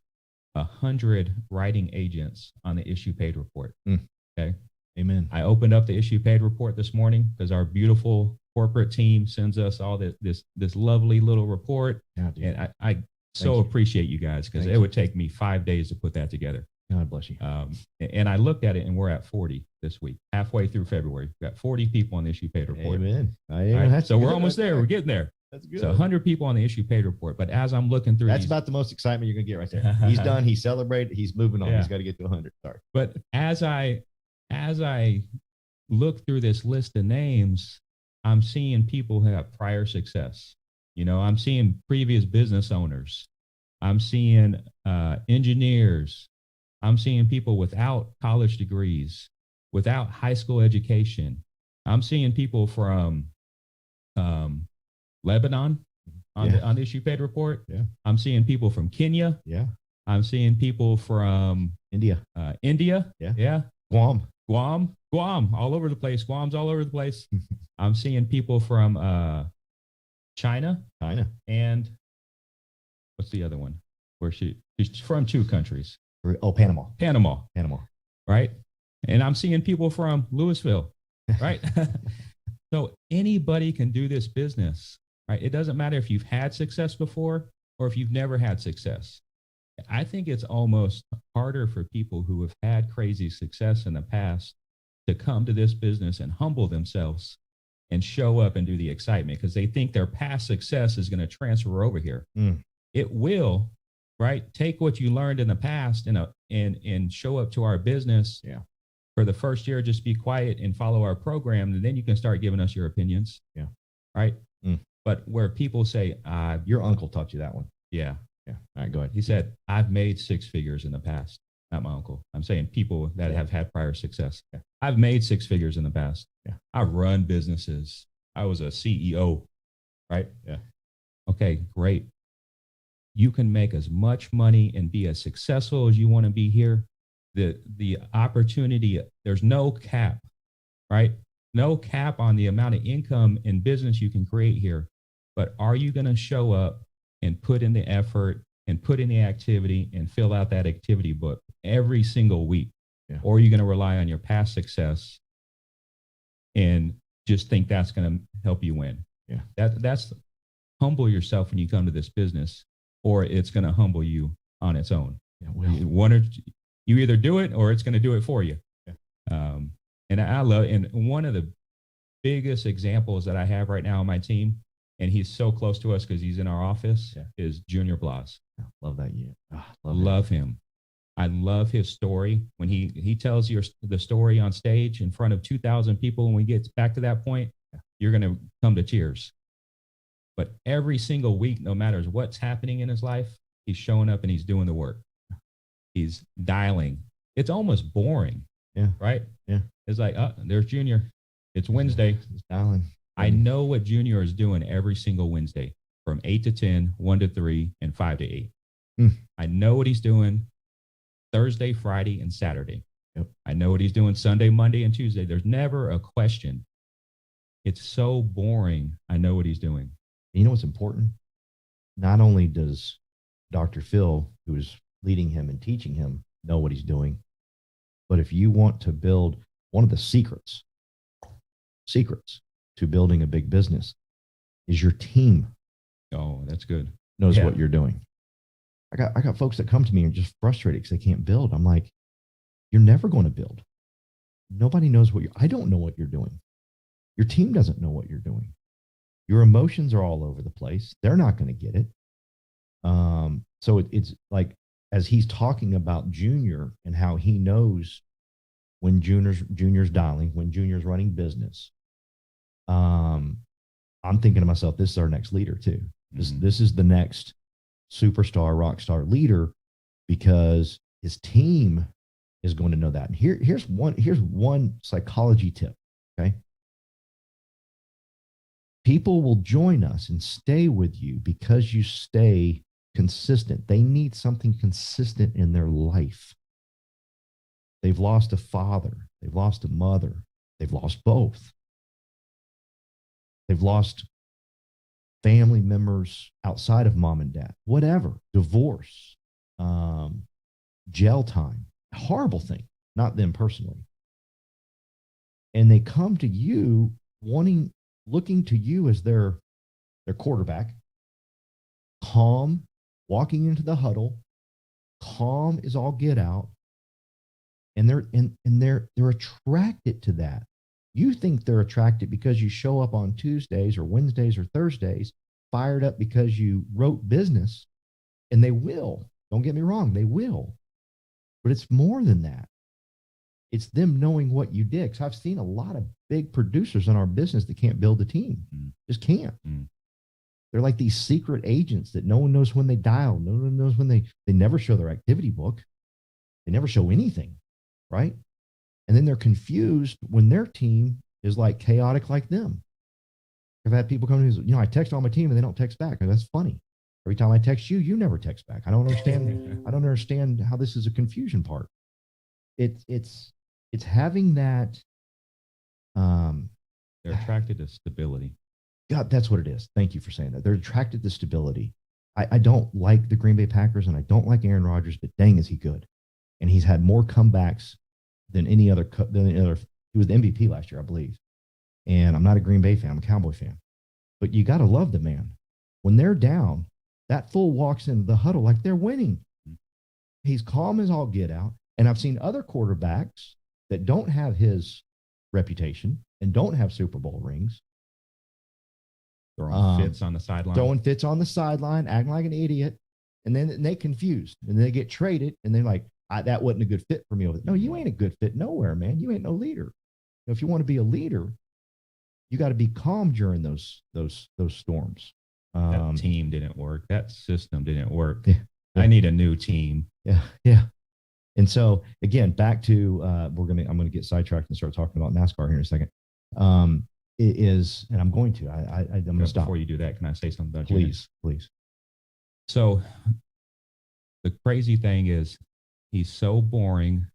100 writing agents on the issue paid report. Okay. Amen. I opened up the issue paid report this morning because our beautiful corporate team sends us all this lovely little report. And I so appreciate you guys, because it would take me 5 days to put that together. God bless you. And I looked at it, and we're at 40 this week, halfway through February. We've got 40 people on the issue paid report. Amen. Right? So we're almost there. We're getting there. That's good. So 100 people on the issue paid report. But as I'm looking through, that's about the most excitement you're gonna get right there. He's done. He celebrated. He's moving on. Yeah. He's got to get to 100. Sorry. But as I look through this list of names, I'm seeing people who have prior success. I'm seeing previous business owners. I'm seeing engineers. I'm seeing people without college degrees, without high school education. I'm seeing people from Lebanon on the issue paid report. Yeah. I'm seeing people from Kenya. Yeah. I'm seeing people from India. India. Yeah. Yeah. Guam, all over the place. Guam's all over the place. I'm seeing people from China. And what's the other one? She's from 2 countries. Oh, Panama. Right. And I'm seeing people from Louisville. Right. So anybody can do this business. right? It doesn't matter if you've had success before or if you've never had success. I think it's almost harder for people who have had crazy success in the past to come to this business and humble themselves and show up and do the excitement because they think their past success is going to transfer over here. It will, right? Take what you learned in the past and show up to our business. Yeah. For the first year, just be quiet and follow our program, and then you can start giving us your opinions. Yeah. Right. But where people say, your uncle taught you that one. Yeah. Yeah. All right, go ahead. He said, I've made six figures in the past. Not my uncle. I'm saying people that have had prior success. Yeah. I've made six figures in the past. Yeah. I've run businesses. I was a CEO. Right. Yeah. Okay, great. You can make as much money and be as successful as you want to be here. The opportunity, there's no cap, right? No cap on the amount of income and business you can create here. But are you going to show up and put in the effort and put in the activity and fill out that activity book every single week? Yeah. Or are you going to rely on your past success and just think that's going to help you win? Yeah. That's humble yourself when you come to this business, or it's going to humble you on its own. Yeah, well. You either do it or it's going to do it for you. Yeah. And I love, and one of the biggest examples that I have right now on my team, and he's so close to us because he's in our office, is Junior Blas. Love that. Yeah. Love him. I love his story. When he tells you the story on stage in front of 2,000 people, when we get back to that point, you're going to come to tears. But every single week, no matter what's happening in his life, he's showing up and he's doing the work. He's dialing. It's almost boring. Yeah. Right? Yeah. It's like, there's Junior. It's Wednesday. He's dialing. I know what Junior is doing every single Wednesday from 8 to 10, 1 to 3, and 5 to 8. I know what he's doing Thursday, Friday, and Saturday. Yep. I know what he's doing Sunday, Monday, and Tuesday. There's never a question. It's so boring. I know what he's doing. You know what's important? Not only does Dr. Phil, who is leading him and teaching him, know what he's doing, but if you want to build, one of the secrets to building a big business is your team Oh, that's good. knows what you're doing. I got folks that come to me and just frustrated because they can't build. I'm like, you're never going to build. Nobody knows I don't know what you're doing. Your team doesn't know what you're doing. Your emotions are all over the place. They're not going to get it. So it's like, as he's talking about Junior and how he knows when Junior's dialing, when Junior's running business, I'm thinking to myself, this is our next leader too. This is the next superstar, rock star leader, because his team is going to know that. And here's one psychology tip. Okay. People will join us and stay with you because you stay consistent. They need something consistent in their life. They've lost a father. They've lost a mother. They've lost both. They've lost family members outside of mom and dad, whatever, divorce, jail time, horrible thing, not them personally. And they come to you looking to you as their quarterback, calm, walking into the huddle, calm as all get out. And they're attracted to that. You think they're attracted because you show up on Tuesdays or Wednesdays or Thursdays, fired up because you wrote business, and they will. Don't get me wrong, they will. But it's more than that. It's them knowing what you did. Because I've seen a lot of big producers in our business that can't build a team. Just can't. They're like these secret agents that no one knows when they dial. No one knows when they never show their activity book. They never show anything, right? And then they're confused when their team is like chaotic like them. I've had people come to me, I text all my team and they don't text back. That's funny. Every time I text you, you never text back. I don't understand. I don't understand how this is a confusion part. It's having that. They're attracted to stability. God, that's what it is. Thank you for saying that. They're attracted to stability. I don't like the Green Bay Packers and I don't like Aaron Rodgers, but dang, is he good. And he's had more comebacks than any other. He was the MVP last year, I believe. And I'm not a Green Bay fan. I'm a Cowboy fan. But you got to love the man. When they're down, that fool walks into the huddle like they're winning. He's calm as all get out. And I've seen other quarterbacks that don't have his reputation and don't have Super Bowl rings. Throwing fits on the sideline. Throwing fits on the sideline, acting like an idiot. And then they confused. And they get traded. And they're like, that wasn't a good fit for me. No, you ain't a good fit nowhere, man. You ain't no leader. If you want to be a leader, you got to be calm during those storms. That team didn't work. That system didn't work. Yeah. I need a new team. Yeah. And so again, back to I'm gonna get sidetracked and start talking about NASCAR here in a second. It is, and I'm going to. I'm gonna stop. Before you do that, can I say something about you? Please. So the crazy thing is, he's so boring,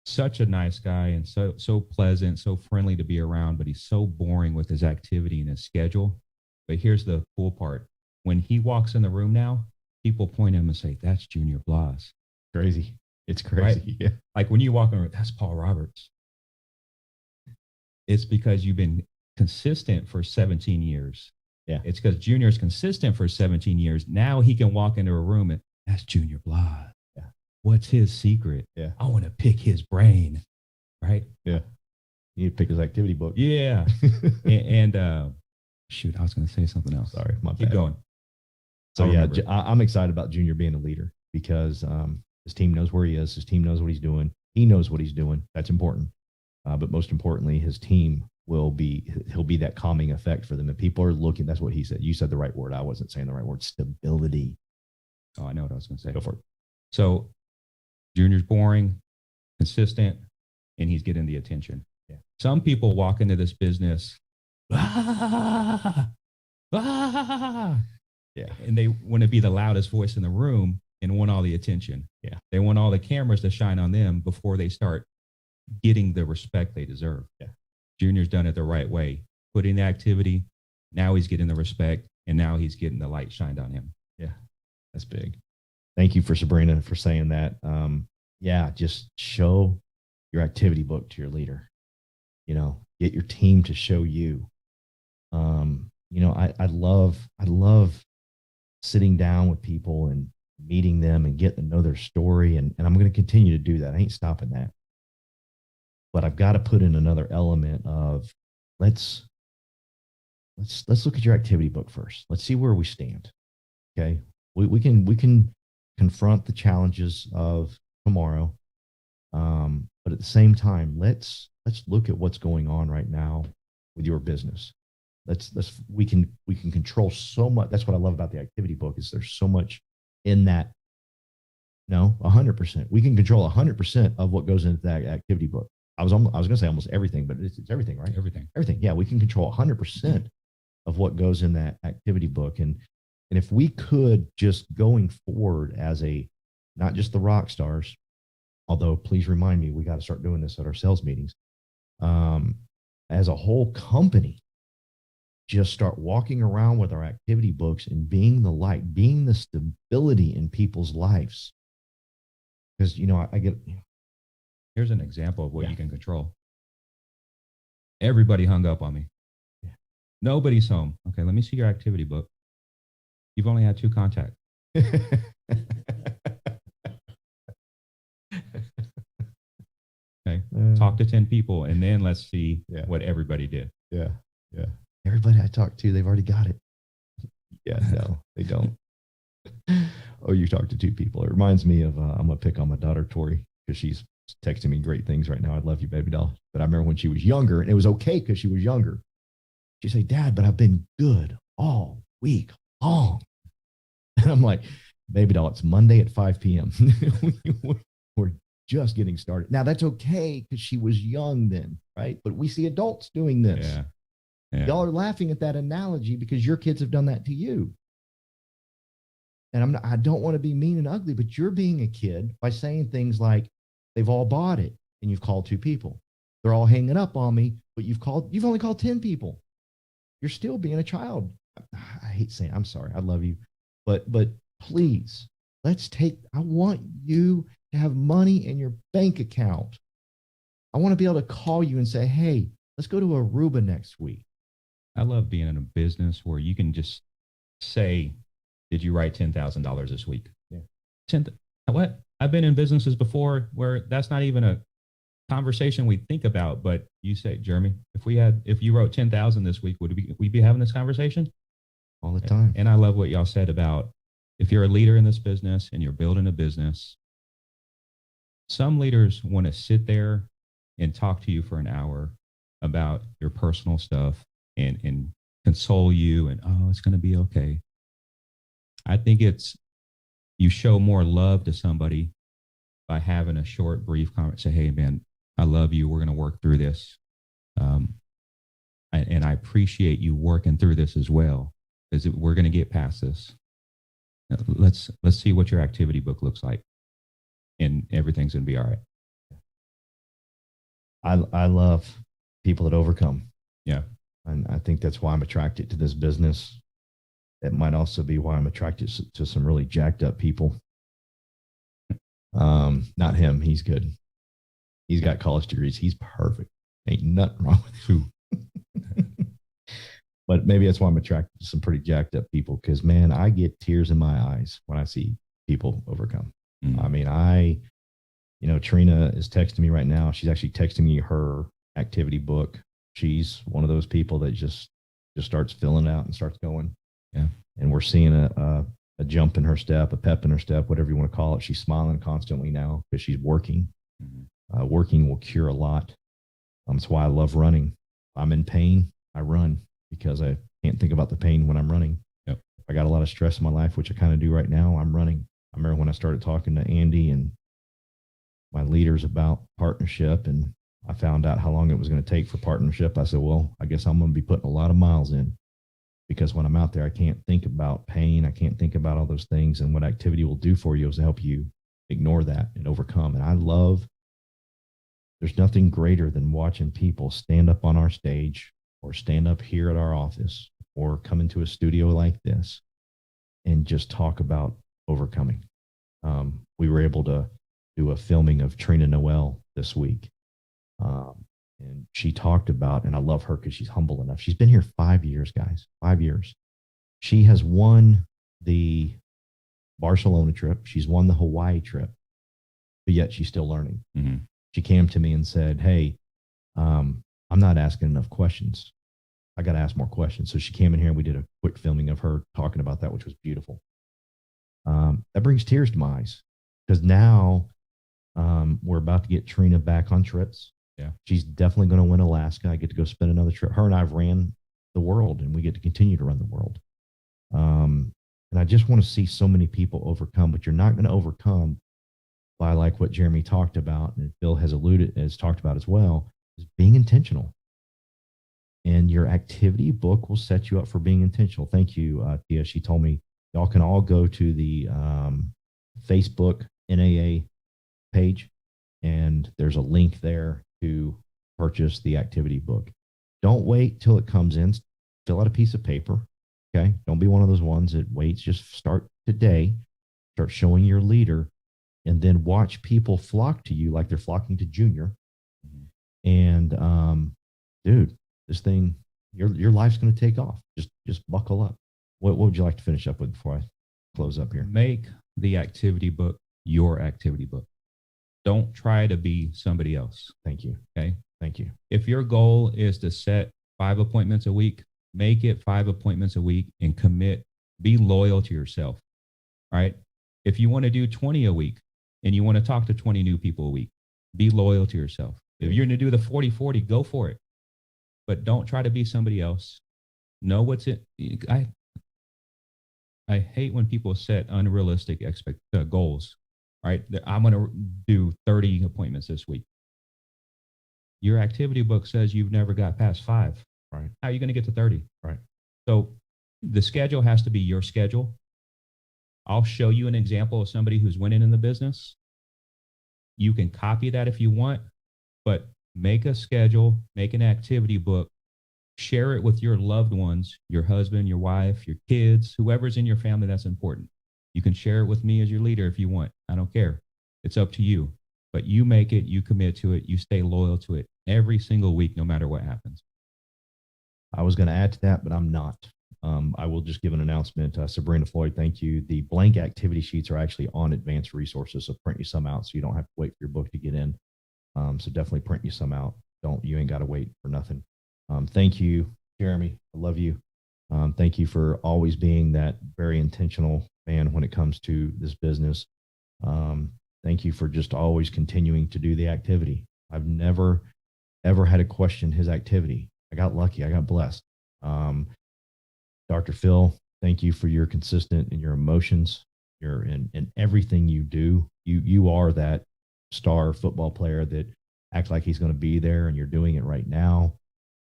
such a nice guy, and so pleasant, so friendly to be around, but he's so boring with his activity and his schedule. But here's the cool part. When he walks in the room now, people point at him and say, "That's Junior Blas." Crazy. It's crazy. Right? Yeah. Like when you walk in, that's Paul Roberts. It's because you've been consistent for 17 years. Yeah. It's because Junior's consistent for 17 years. Now he can walk into a room and that's Junior Blas. Yeah. What's his secret? Yeah. I want to pick his brain. Right? Yeah. You need to pick his activity book. Yeah. and shoot, I was going to say something else. Sorry, my Keep bad. going. So yeah, I'm excited about Junior being a leader because his team knows where he is. His team knows what he's doing. He knows what he's doing. That's important. But most importantly, his team he'll be that calming effect for them. And people are looking, that's what he said. You said the right word. I wasn't saying the right word. Stability. Oh, I know what I was going to say. Go for it. So Junior's boring, consistent, and he's getting the attention. Yeah. Some people walk into this business, yeah, and they want to be the loudest voice in the room and want all the attention. Yeah. They want all the cameras to shine on them before they start getting the respect they deserve. Yeah. Junior's done it the right way, putting the activity. Now he's getting the respect, and now he's getting the light shined on him. Yeah, that's big. Thank you for Sabrina for saying that. Yeah, just show your activity book to your leader. Get your team to show you. I love sitting down with people and meeting them and getting to know their story. And I'm going to continue to do that. I ain't stopping that. But I've got to put in another element of let's look at your activity book first. Let's see where we stand. Okay. We can confront the challenges of tomorrow. But at the same time, let's look at what's going on right now with your business. We can control so much. That's what I love about the activity book is there's so much in that. No, 100%. We can control 100% of what goes into that activity book. I was going to say almost everything, but it's everything, right? Everything. Yeah, we can control 100% of what goes in that activity book. And if we could just going forward as not just the rock stars, although please remind me, we got to start doing this at our sales meetings. As a whole company, just start walking around with our activity books and being the light, being the stability in people's lives. Because, I get. Here's an example of what you can control. Everybody hung up on me. Yeah. Nobody's home. Okay, let me see your activity book. You've only had 2 contacts. Okay, talk to 10 people, and then let's see what everybody did. Yeah. Everybody I talk to, they've already got it. Yeah, no, they don't. Oh, you talk to 2 people. It reminds me of, I'm going to pick on my daughter, Tori, because she's texting me great things right now. I love you, baby doll. But I remember when she was younger, and it was okay because she was younger. She'd say, Dad, but I've been good all week long. And I'm like, baby doll, it's Monday at 5 p.m. We're just getting started. Now, that's okay because she was young then, right? But we see adults doing this. Yeah. Y'all are laughing at that analogy because your kids have done that to you. And I don't want to be mean and ugly, but you're being a kid by saying things like, they've all bought it, and you've called 2 people. They're all hanging up on me, but you've only called 10 people. You're still being a child. I hate saying, I'm sorry, I love you. But please, I want you to have money in your bank account. I want to be able to call you and say, hey, let's go to Aruba next week. I love being in a business where you can just say, did you write $10,000 this week? Yeah. 10, what? I've been in businesses before where that's not even a conversation we think about, but you say, Jeremy, if you wrote 10,000 this week, would we be having this conversation? All the time. And I love what y'all said about if you're a leader in this business and you're building a business, some leaders want to sit there and talk to you for an hour about your personal stuff and console you and, oh, it's going to be okay. I think you show more love to somebody by having a short, brief conversation. Say, hey, man, I love you. We're going to work through this. And I appreciate you working through this as well, because we're going to get past this. Let's see what your activity book looks like, and everything's going to be all right. I love people that overcome. Yeah. And I think that's why I'm attracted to this business. It might also be why I'm attracted to some really jacked up people. Not him. He's good. He's got college degrees. He's perfect. Ain't nothing wrong with him. But maybe that's why I'm attracted to some pretty jacked up people, because, man, I get tears in my eyes when I see people overcome. Mm-hmm. I mean, Trina is texting me right now. She's actually texting me her activity book. She's one of those people that just starts filling out and starts going. Yeah. And we're seeing a jump in her step, a pep in her step, whatever you want to call it. She's smiling constantly now because she's working. Mm-hmm. Working will cure a lot. That's why I love running. If I'm in pain, I run, because I can't think about the pain when I'm running. Yep. If I got a lot of stress in my life, which I kind of do right now, I'm running. I remember when I started talking to Andy and my leaders about partnership, and I found out how long it was going to take for partnership. I said, well, I guess I'm going to be putting a lot of miles in, because when I'm out there, I can't think about pain. I can't think about all those things. And what activity will do for you is to help you ignore that and overcome. And there's nothing greater than watching people stand up on our stage, or stand up here at our office, or come into a studio like this and just talk about overcoming. We were able to do a filming of Trina Noel this week. And she talked about, and I love her because she's humble enough. She's been here 5 years, guys, 5 years. She has won the Barcelona trip. She's won the Hawaii trip, but yet she's still learning. Mm-hmm. She came to me and said, hey, I'm not asking enough questions. I got to ask more questions. So she came in here and we did a quick filming of her talking about that, which was beautiful. That brings tears to my eyes, because now we're about to get Trina back on trips. Yeah. She's definitely going to win Alaska. I get to go spend another trip. Her and I've ran the world, and we get to continue to run the world. And I just want to see so many people overcome, but you're not going to overcome by, like what Jeremy talked about, and Bill has talked about as well, is being intentional. And your activity book will set you up for being intentional. Thank you, Tia. She told me y'all can all go to the Facebook NAA page, and there's a link there to purchase the activity book. Don't wait till it comes in. Fill out a piece of paper. Okay. Don't be one of those ones that waits. Just start today. Start showing your leader, and then watch people flock to you like they're flocking to Junior. And dude, this thing, your life's going to take off. Just buckle up. What would you like to finish up with before I close up here? Make the activity book your activity book. Don't try to be somebody else. Thank you. Okay. Thank you. If your goal is to set 5 appointments a week, make it 5 appointments a week and commit. Be loyal to yourself. All right. If you want to do 20 a week and you want to talk to 20 new people a week, be loyal to yourself. If you're going to do the 40-40, go for it. But don't try to be somebody else. Know what's it. I hate when people set unrealistic goals. Right? I'm going to do 30 appointments this week. Your activity book says you've never got past 5. Right. How are you going to get to 30? Right. So the schedule has to be your schedule. I'll show you an example of somebody who's winning in the business. You can copy that if you want, but make a schedule, make an activity book, share it with your loved ones, your husband, your wife, your kids, whoever's in your family that's important. You can share it with me as your leader if you want. I don't care. It's up to you. But you make it, you commit to it, you stay loyal to it every single week, no matter what happens. I was going to add to that, but I'm not. I will just give an announcement. Sabrina Floyd, thank you. The blank activity sheets are actually on advanced resources, so print you some out so you don't have to wait for your book to get in. So definitely print you some out. You ain't got to wait for nothing. Thank you, Jeremy. I love you. Thank you for always being that very intentional man when it comes to this business. Thank you for just always continuing to do the activity. I've never, ever had to question his activity. I got lucky. I got blessed. Dr. Phil, thank you for your consistent and your emotions. You're in everything you do. You are that star football player that acts like he's going to be there, and you're doing it right now.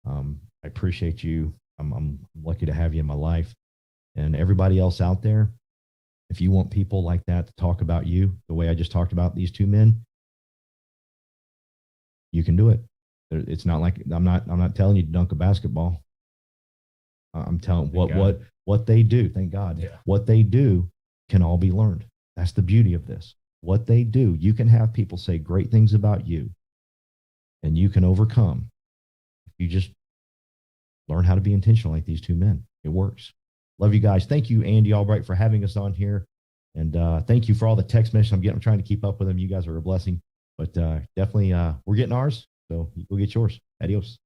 I appreciate you. I'm lucky to have you in my life. And everybody else out there, if you want people like that to talk about you the way I just talked about these two men, you can do it. It's not like I'm not telling you to dunk a basketball. I'm telling what they do. Thank God. Yeah. What they do can all be learned. That's the beauty of this. What they do, you can have people say great things about you, and you can overcome if you just learn how to be intentional like these two men. It works. Love you guys. Thank you, Andy Albright, for having us on here. And thank you for all the text messages I'm getting. I'm trying to keep up with them. You guys are a blessing. But definitely, we're getting ours. So go get yours. Adios.